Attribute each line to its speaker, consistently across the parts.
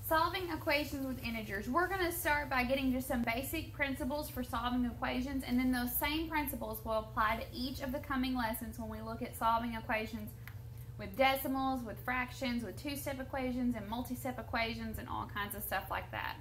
Speaker 1: Solving equations with integers. We're going to start by getting just some basic principles for solving equations, and then those same principles will apply to each of the coming lessons when we look at solving equations with decimals, with fractions, with two-step equations, and multi-step equations, and all kinds of stuff like that.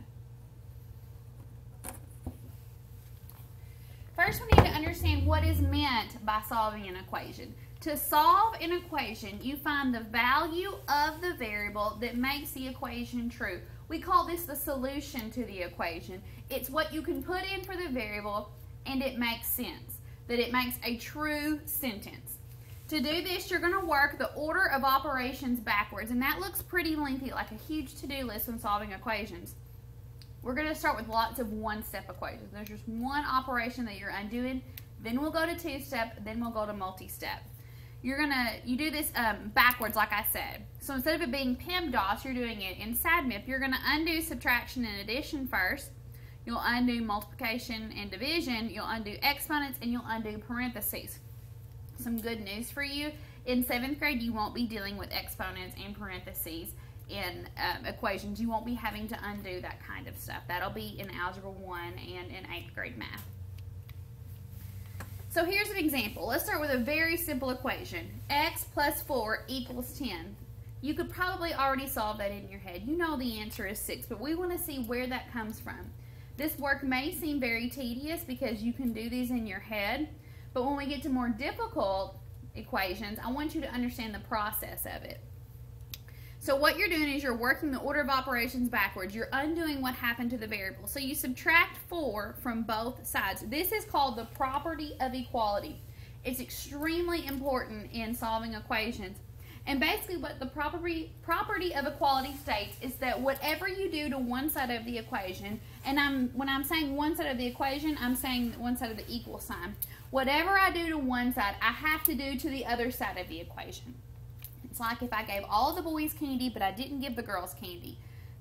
Speaker 1: First, we need to understand what is meant by solving an equation. To solve an equation, you find the value of the variable that makes the equation true. We call this the solution to the equation. It's what you can put in for the variable and it makes sense, that it makes a true sentence. To do this, you're going to work the order of operations backwards, and that looks pretty lengthy, like a huge to-do list when solving equations. We're going to start with lots of one-step equations. There's just one operation that you're undoing, then we'll go to two-step, then we'll go to multi-step. You do this backwards, like I said. So instead of it being PEMDAS, you're doing it in SADMIP. You're going to undo subtraction and addition first. You'll undo multiplication and division. You'll undo exponents, and you'll undo parentheses. Some good news for you. In 7th grade, you won't be dealing with exponents and parentheses in equations. You won't be having to undo that kind of stuff. That'll be in Algebra 1 and in 8th grade math. So here's an example. Let's start with a very simple equation. X plus 4 equals 10. You could probably already solve that in your head. You know the answer is 6, but we want to see where that comes from. This work may seem very tedious because you can do these in your head, but when we get to more difficult equations, I want you to understand the process of it. So what you're doing is you're working the order of operations backwards. You're undoing what happened to the variable. So you subtract 4 from both sides. This is called the property of equality. It's extremely important in solving equations. And basically what the property of equality states is that whatever you do to one side of the equation, and when I'm saying one side of the equation, I'm saying one side of the equal sign. Whatever I do to one side, I have to do to the other side of the equation. It's like if I gave all the boys candy, but I didn't give the girls candy.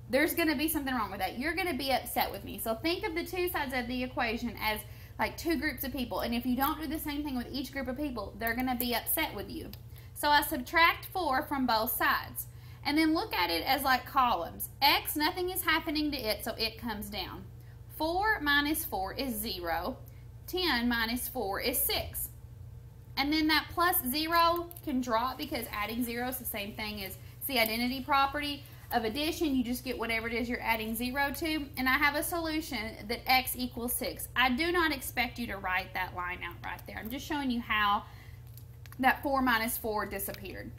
Speaker 1: There's going to be something wrong with that. You're going to be upset with me. So think of the two sides of the equation as like two groups of people. And if you don't do the same thing with each group of people, they're going to be upset with you. So I subtract 4 from both sides. And then look at it as like columns. X, nothing is happening to it, so it comes down. 4 minus 4 is 0. 10 minus 4 is 6. And then that plus 0 can drop because adding 0 is the same thing as the identity property of addition. You just get whatever it is you're adding 0 to. And I have a solution that x equals 6. I do not expect you to write that line out right there. I'm just showing you how that 4 minus 4 disappeared.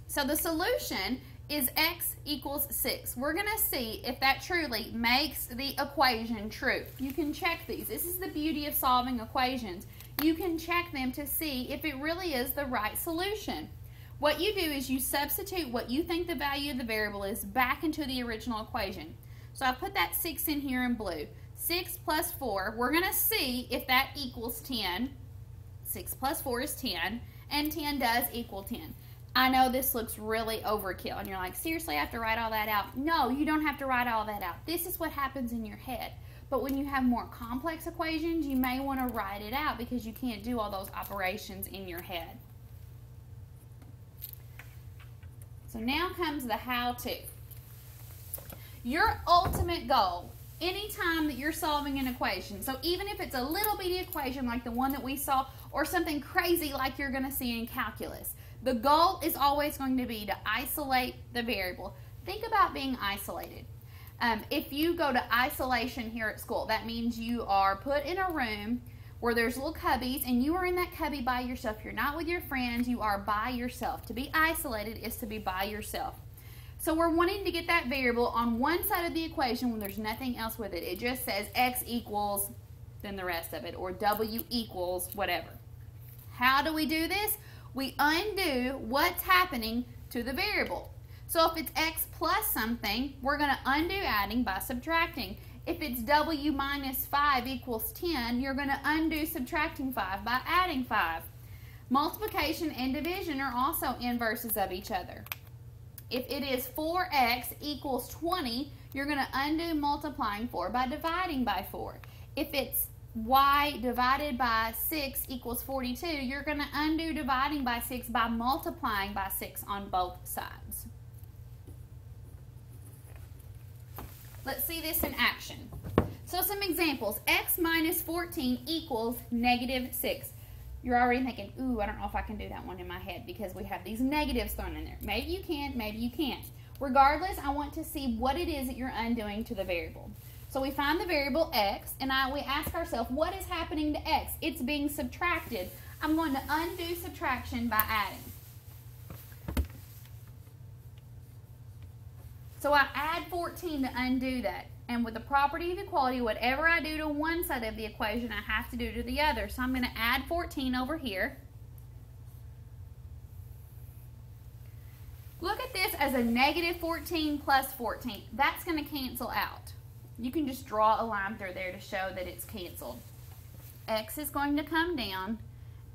Speaker 1: So the solution is x equals 6. We're going to see if that truly makes the equation true. You can check these. This is the beauty of solving equations. You can check them to see if it really is the right solution. What you do is you substitute what you think the value of the variable is back into the original equation. So I put that 6 in here in blue. 6 plus 4, we're going to see if that equals 10. 6 plus 4 is 10, and 10 does equal 10. I know this looks really overkill, and you're like, seriously, I have to write all that out? No, you don't have to write all that out. This is what happens in your head. But when you have more complex equations, you may want to write it out because you can't do all those operations in your head. So now comes the how-to. Your ultimate goal, anytime that you're solving an equation, so even if it's a little bitty equation like the one that we saw, or something crazy like you're going to see in calculus, the goal is always going to be to isolate the variable. Think about being isolated. If you go to isolation here at school, that means you are put in a room where there's little cubbies and you are in that cubby by yourself. You're not with your friends, you are by yourself. To be isolated is to be by yourself. So we're wanting to get that variable on one side of the equation when there's nothing else with it. It just says x equals, then the rest of it, or w equals whatever. How do we do this? We undo what's happening to the variable. So if it's x plus something, we're going to undo adding by subtracting. If it's w minus 5 equals 10, you're going to undo subtracting 5 by adding 5. Multiplication and division are also inverses of each other. If it is 4x equals 20, you're going to undo multiplying 4 by dividing by 4. If it's y divided by 6 equals 42, you're going to undo dividing by 6 by multiplying by 6 on both sides. Let's see this in action. So some examples. X minus 14 equals negative 6. You're already thinking, ooh, I don't know if I can do that one in my head because we have these negatives thrown in there. Maybe you can, maybe you can't. Regardless, I want to see what it is that you're undoing to the variable. So we find the variable x, and we ask ourselves, what is happening to x? It's being subtracted. I'm going to undo subtraction by adding. So I add 14 to undo that. And with the property of equality, whatever I do to one side of the equation, I have to do to the other. So I'm going to add 14 over here. Look at this as a negative 14 plus 14. That's going to cancel out. You can just draw a line through there to show that it's canceled. X is going to come down.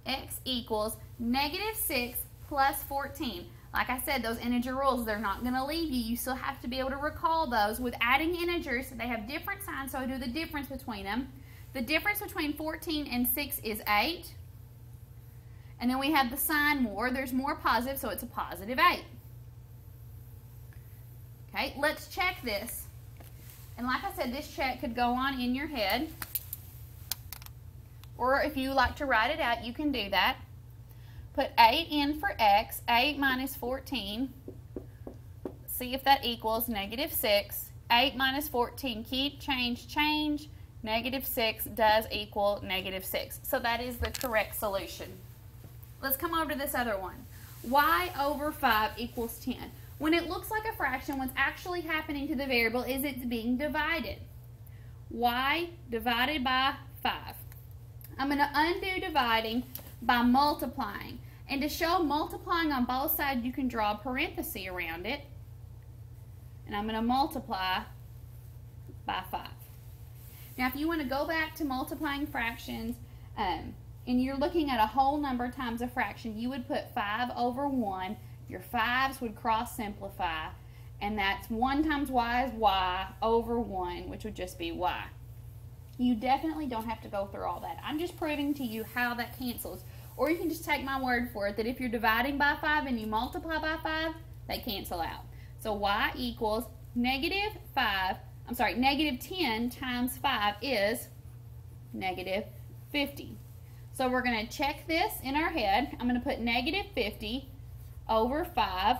Speaker 1: X equals negative 6 plus 14. Like I said, those integer rules, they're not going to leave you. You still have to be able to recall those. With adding integers, they have different signs, so I do the difference between them. The difference between 14 and 6 is 8. And then we have the sign more. There's more positive, so it's a positive 8. Okay, let's check this. And like I said, this check could go on in your head. Or if you like to write it out, you can do that. Put 8 in for x, 8 minus 14. See if that equals negative 6. 8 minus 14, keep, change. Negative 6 does equal negative 6. So that is the correct solution. Let's come over to this other one. Y over 5 equals 10. When it looks like a fraction, what's actually happening to the variable is it's being divided. Y divided by 5. I'm going to undo dividing by multiplying. And to show multiplying on both sides, you can draw a parenthesis around it. And I'm going to multiply by 5. Now, if you want to go back to multiplying fractions, and you're looking at a whole number times a fraction, you would put 5 over 1. Your 5s would cross simplify, and that's 1 times y is y over 1, which would just be y. You definitely don't have to go through all that. I'm just proving to you how that cancels. Or you can just take my word for it that if you're dividing by 5 and you multiply by 5, they cancel out. So y equals negative 10 times 5 is negative 50. So we're going to check this in our head. I'm going to put negative 50 over 5,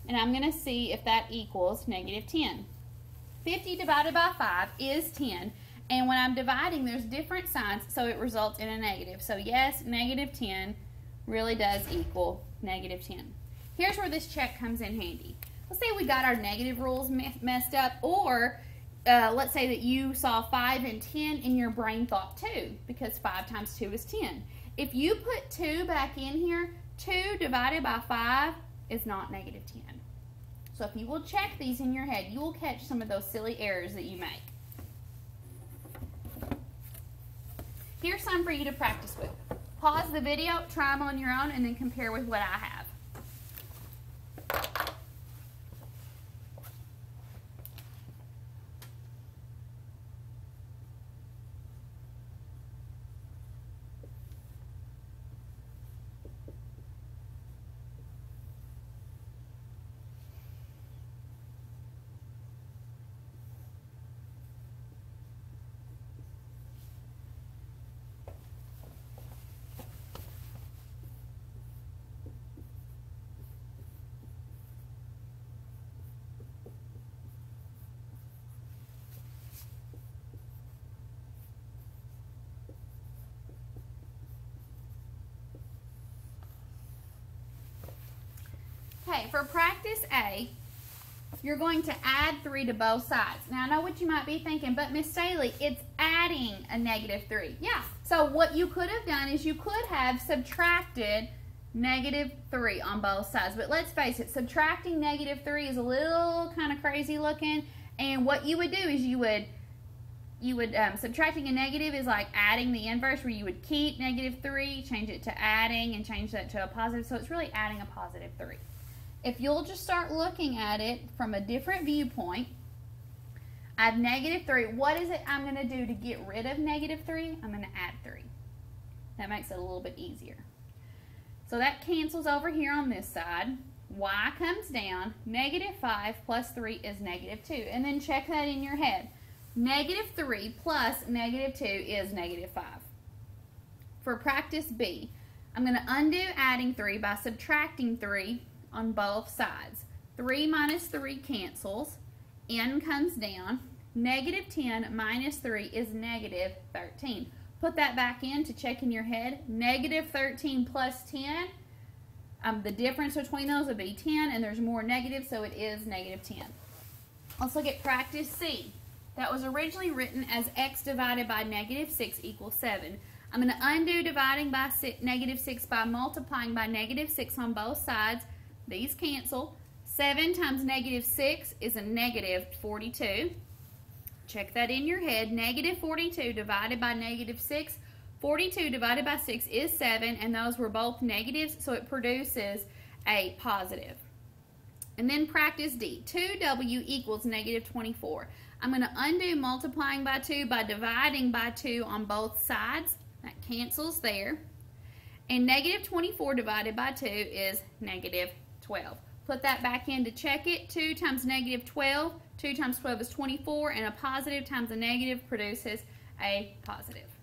Speaker 1: and I'm going to see if that equals negative 10. 50 divided by 5 is 10, and when I'm dividing, there's different signs, so it results in a negative. So yes, negative 10 really does equal negative 10. Here's where this check comes in handy. Let's say we got our negative rules messed up, or let's say that you saw 5 and 10 and your brain thought 2, because 5 times 2 is 10. If you put 2 back in here, 2 divided by 5 is not negative 10. So if you will check these in your head, you will catch some of those silly errors that you make. Here's some for you to practice with. Pause the video, try them on your own, and then compare with what I have. Okay, for practice A, you're going to add 3 to both sides. Now, I know what you might be thinking, but Miss Staley, it's adding a negative 3. Yeah, so what you could have done is you could have subtracted negative 3 on both sides. But let's face it, subtracting negative 3 is a little kind of crazy looking. And what you would do is you would subtracting a negative is like adding the inverse, where you would keep negative 3, change it to adding, and change that to a positive. So it's really adding a positive 3. If you'll just start looking at it from a different viewpoint, I have negative 3. What is it I'm going to do to get rid of negative 3? I'm going to add 3. That makes it a little bit easier. So that cancels over here on this side. y comes down, -5 plus 3 is -2. And then check that in your head. -3 plus -2 is -5. For practice B, I'm going to undo adding 3 by subtracting 3 on both sides. 3 minus 3 cancels. N comes down. -10 minus 3 is -13. Put that back in to check in your head. -13 plus 10. The difference between those would be 10, and there's more negatives, so it is -10. Let's look at practice C. That was originally written as x divided by -6 equals 7. I'm going to undo dividing by -6 by multiplying by -6 on both sides. These cancel. 7 times -6 is a -42. Check that in your head. -42 divided by -6. 42 divided by 6 is 7, and those were both negatives, so it produces a positive. And then practice D. 2w equals -24. I'm going to undo multiplying by 2 by dividing by 2 on both sides. That cancels there. And -24 divided by 2 is -12. Put that back in to check it. 2 times -12. 2 times 12 is 24, and a positive times a negative produces a positive.